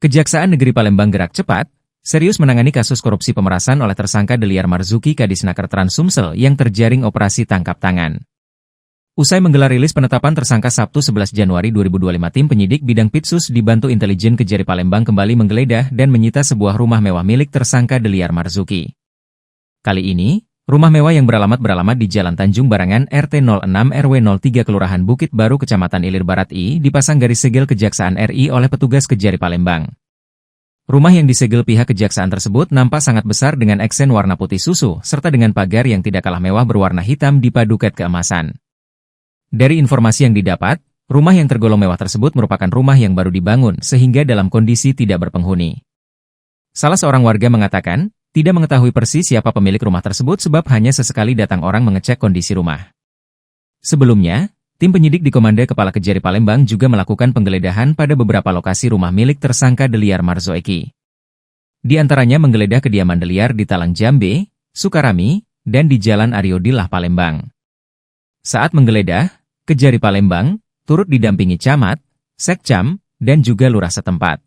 Kejaksaan Negeri Palembang gerak cepat, serius menangani kasus korupsi pemerasan oleh tersangka Deliar Marzuki Kadisnaker Trans Sumsel yang terjaring operasi tangkap tangan. Usai menggelar rilis penetapan tersangka Sabtu 11 Januari 2025, tim penyidik bidang Pitsus dibantu intelijen Kejari Palembang kembali menggeledah dan menyita sebuah rumah mewah milik tersangka Deliar Marzuki. Kali ini, rumah mewah yang beralamat di Jalan Tanjung Barangan RT 06 RW 03 Kelurahan Bukit Baru Kecamatan Ilir Barat I dipasang garis segel Kejaksaan RI oleh petugas Kejari Palembang. Rumah yang disegel pihak kejaksaan tersebut nampak sangat besar dengan aksen warna putih susu, serta dengan pagar yang tidak kalah mewah berwarna hitam dipadu cat keemasan. Dari informasi yang didapat, rumah yang tergolong mewah tersebut merupakan rumah yang baru dibangun sehingga dalam kondisi tidak berpenghuni. Salah seorang warga mengatakan, tidak mengetahui persis siapa pemilik rumah tersebut sebab hanya sesekali datang orang mengecek kondisi rumah. Sebelumnya, tim penyidik di Komanda Kepala Kejari Palembang juga melakukan penggeledahan pada beberapa lokasi rumah milik tersangka Deliar Marzuki. Di antaranya menggeledah kediaman Deliar di Talang Jambe, Sukarami, dan di Jalan Ariodillah Palembang. Saat menggeledah, Kejari Palembang turut didampingi camat, sekcam, dan juga lurah setempat.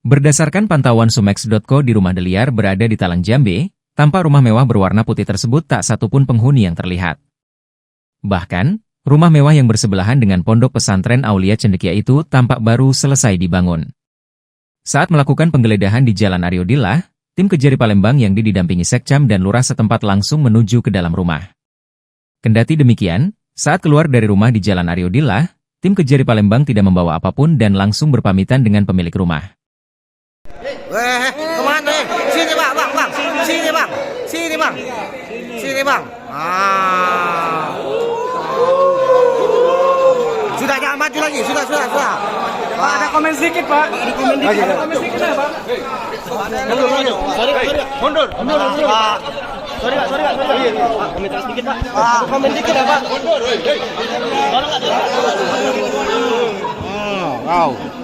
Berdasarkan pantauan Sumex.co di rumah Deliar berada di Talang Jambe, tampak rumah mewah berwarna putih tersebut tak satupun penghuni yang terlihat. Bahkan, rumah mewah yang bersebelahan dengan pondok pesantren Aulia Cendekia itu tampak baru selesai dibangun. Saat melakukan penggeledahan di Jalan Ariodillah, tim Kejari Palembang yang didampingi sekcam dan lurah setempat langsung menuju ke dalam rumah. Kendati demikian, saat keluar dari rumah di Jalan Ariodillah, tim Kejari Palembang tidak membawa apapun dan langsung berpamitan dengan pemilik rumah. Kemana? Sini bang. Sini bang. Sudah jangan maju lagi, sudah. Pak, ada komen sedikit, Pak. Ada komen sedikit ya, Pak. Sorry. Mundur. Pak. Sorry. Komentar sedikit, Pak. Komen sedikit ya, Pak. Mundur. Kau.